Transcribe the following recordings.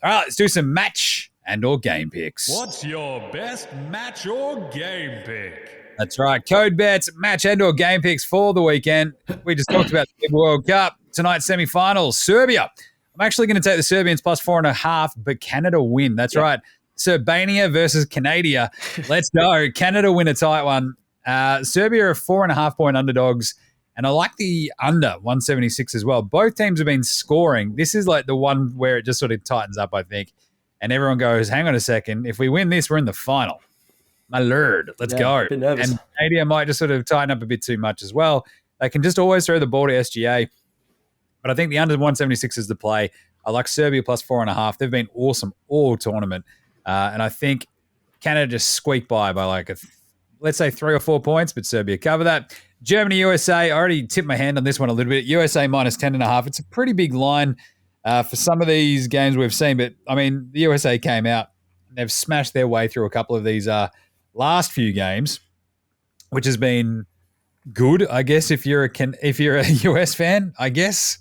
All right, let's do some match and or game picks. What's your best match or game pick? That's right. Code bets, match and or game picks for the weekend. We just talked about the World Cup. Tonight's semi-finals, Serbia. I'm actually going to take the Serbians plus 4.5, but Canada win. That's right. Serbania versus Canada. Let's go. Canada win a tight one. Serbia are 4.5-point underdogs, and I like the under 176 as well. Both teams have been scoring. This is like the one where it just sort of tightens up, I think, and everyone goes, hang on a second. If we win this, we're in the final. My lord, let's go. A bit nervous. And Canada might just sort of tighten up a bit too much as well. They can just always throw the ball to SGA. But I think the under 176 is the play. I like Serbia plus 4.5. They've been awesome all tournament. And I think Canada just squeaked by like, let's say 3 or 4 points, but Serbia cover that. Germany, USA, I already tipped my hand on this one a little bit. USA minus 10.5. It's a pretty big line for some of these games we've seen. But, I mean, the USA came out. They've smashed their way through a couple of these last few games, which has been good, I guess. If you're a US fan, I guess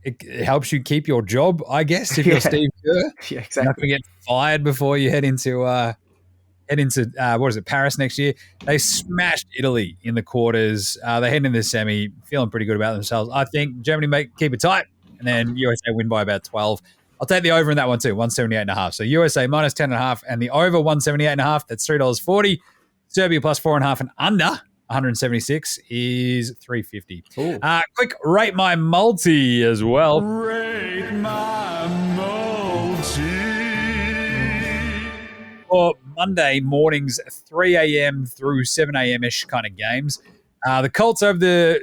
it helps you keep your job. I guess if you're Steve Kerr, Yeah, exactly. you're not going to get fired before you head into what is it, Paris next year. They smashed Italy in the quarters. They head into the semi, feeling pretty good about themselves. I think Germany may keep it tight, and then USA win by about 12. I'll take the over in that one too, 178.5. So USA minus 10.5 and the over 178.5. That's $3.40. Serbia plus 4.5 and under 176 is $3.50. Quick rate my multi as well. Rate my multi. For Monday mornings, 3 a.m. through 7 a.m.-ish kind of games. The Colts they're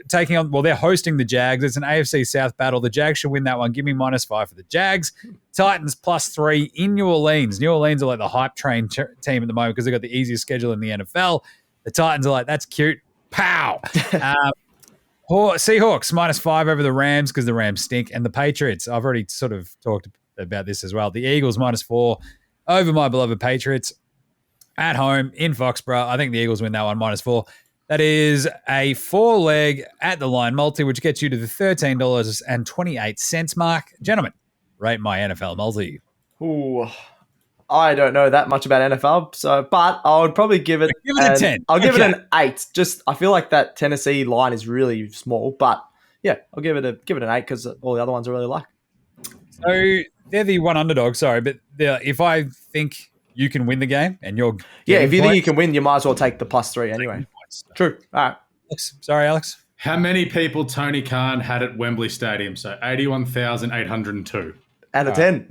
hosting the Jags. It's an AFC South battle. The Jags should win that one. Give me -5 for the Jags. Titans +3 in New Orleans. New Orleans are like the hype train team at the moment because they've got the easiest schedule in the NFL. The Titans are like, that's cute. Pow. Seahawks -5 over the Rams because the Rams stink. And the Patriots, I've already sort of talked about this as well. The Eagles -4 over my beloved Patriots at home in Foxborough. I think the Eagles win that one -4. That is a 4-leg at the line multi, which gets you to the $13.28 mark. Gentlemen, rate my NFL multi. Ooh, I don't know that much about NFL, but I would probably give it a 10. I'll give it an 8. Just I feel like that Tennessee line is really small, but yeah, I'll give it an 8 because all the other ones I really like. So they're the one underdog. Sorry, but if I think you can win the game and you're if you think you can win, you might as well take the +3 anyway. True. All right. Sorry, Alex. How many people Tony Khan had at Wembley Stadium? So 81,802. Out of 10.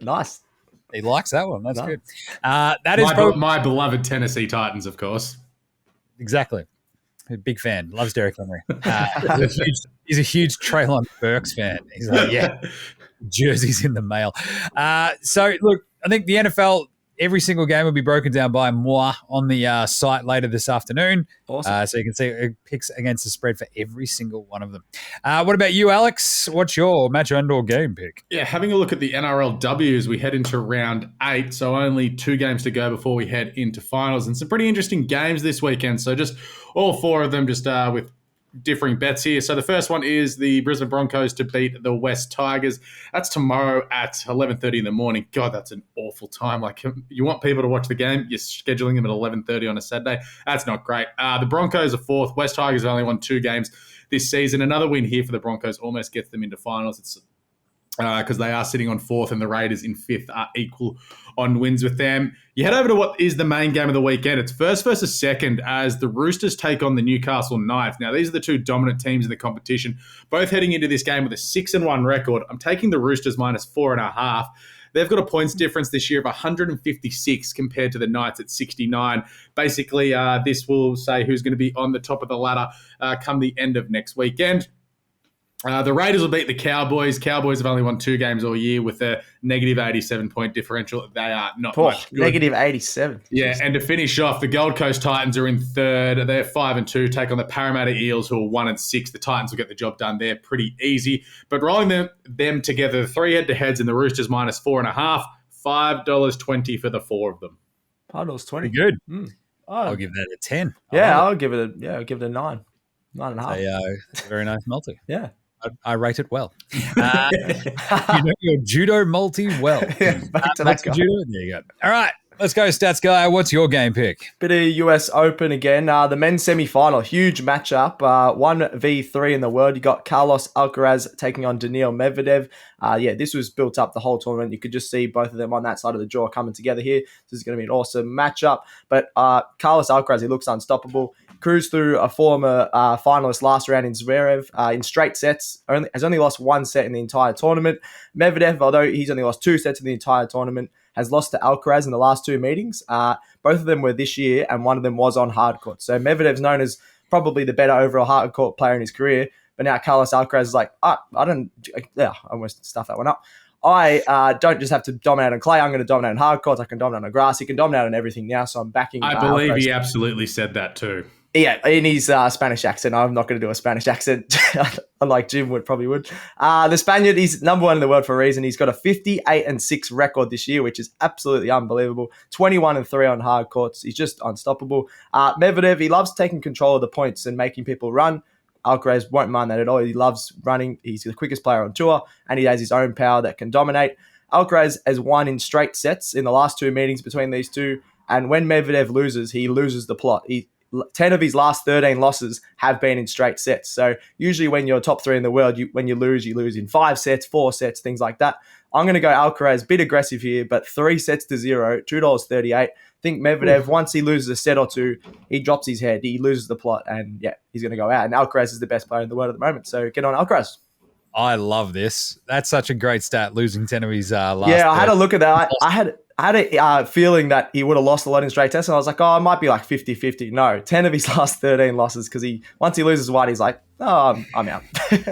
Nice. He likes that one. That's good. My beloved Tennessee Titans, of course. Exactly. A big fan. Loves Derrick Henry. He's a huge Treylon Burks fan. He's like, yeah, jerseys in the mail. So, look, I think the NFL, every single game will be broken down by moi on the site later this afternoon. Awesome. So you can see picks against the spread for every single one of them. What about you, Alex? What's your match and/or game pick? Yeah, having a look at the NRLW as we head into round 8, so only 2 games to go before we head into finals, and some pretty interesting games this weekend. So just all 4 of them just with differing bets here. So the first one is the Brisbane Broncos to beat the West Tigers. That's tomorrow at 11:30 in the morning. God, that's an awful time. Like, you want people to watch the game, you're scheduling them at 11:30 on a Saturday. That's not great. The Broncos are 4th. West Tigers have only won 2 games this season. Another win here for the Broncos almost gets them into finals. It's because they are sitting on 4th and the Raiders in 5th are equal on wins with them. You head over to what is the main game of the weekend. It's first versus second as the Roosters take on the Newcastle Knights. Now, these are the 2 dominant teams in the competition, both heading into this game with a 6-1 record. I'm taking the Roosters -4.5. They've got a points difference this year of 156 compared to the Knights at 69. Basically, this will say who's going to be on the top of the ladder come the end of next weekend. The Raiders will beat the Cowboys. Cowboys have only won 2 games all year with a negative 87-point differential. They are not much good. Negative 87. Yeah, and to finish off, the Gold Coast Titans are in 3rd. They're 5-2, take on the Parramatta Eels, who are 1-6. The Titans will get the job done there pretty easy. But rolling them together, 3 head-to-heads in the Roosters -4.5, $5.20 for the 4 of them. $5.20. Good. Oh. I'll give that a 10. I'll give it a 9. 9.5. It's a very nice multi. Yeah. I rate it well. You know your judo multi well. Back to that guy. Judo. There you go. All right, let's go, stats guy. What's your game pick? Bit of US Open again. The men's semi-final, huge matchup. 1v3 in the world. You got Carlos Alcaraz taking on Daniil Medvedev. This was built up the whole tournament. You could just see both of them on that side of the draw coming together here. This is going to be an awesome matchup. But Carlos Alcaraz, he looks unstoppable. Cruised through a former finalist last round in Zverev in straight sets. Has only lost one set in the entire tournament. Medvedev, although he's only lost 2 sets in the entire tournament, has lost to Alcaraz in the last 2 meetings. Both of them were this year, and one of them was on hard court. So Medvedev's known as probably the better overall hard court player in his career. But now Carlos Alcaraz is like, I almost stuffed that one up. I don't just have to dominate on clay. I'm going to dominate on hard courts. I can dominate on grass. He can dominate on everything now. So I'm backing. I believe Alcaraz. He absolutely said that too. Yeah, in his Spanish accent. I'm not going to do a Spanish accent, unlike Jim probably would. The Spaniard, he's number 1 in the world for a reason. He's got a 58-6 record this year, which is absolutely unbelievable. 21-3 on hard courts. He's just unstoppable. Medvedev, he loves taking control of the points and making people run. Alcaraz won't mind that at all. He loves running. He's the quickest player on tour, and he has his own power that can dominate. Alcaraz has won in straight sets in the last 2 meetings between these two, and when Medvedev loses, he loses the plot. 10 of his last 13 losses have been in straight sets. So usually when you're top 3 in the world, when you lose in 5 sets, 4 sets, things like that. I'm going to go Alcaraz, bit aggressive here, but 3 sets to 0, $2.38. I think Medvedev, once he loses a set or two, he drops his head, he loses the plot, and he's going to go out. And Alcaraz is the best player in the world at the moment. So get on Alcaraz. I love this. That's such a great stat, losing 10 of his last. Yeah, I had a look at that. I had a feeling that he would have lost a lot in straight tests, and I was like, it might be like 50-50. No, 10 of his last 13 losses, because once he loses one, he's like, I'm out.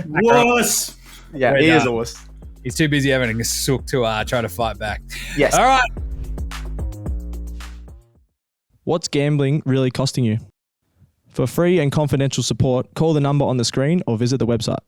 Wuss! Yeah, he is a wuss. He's too busy having a sook to try to fight back. Yes. All right. What's gambling really costing you? For free and confidential support, call the number on the screen or visit the website.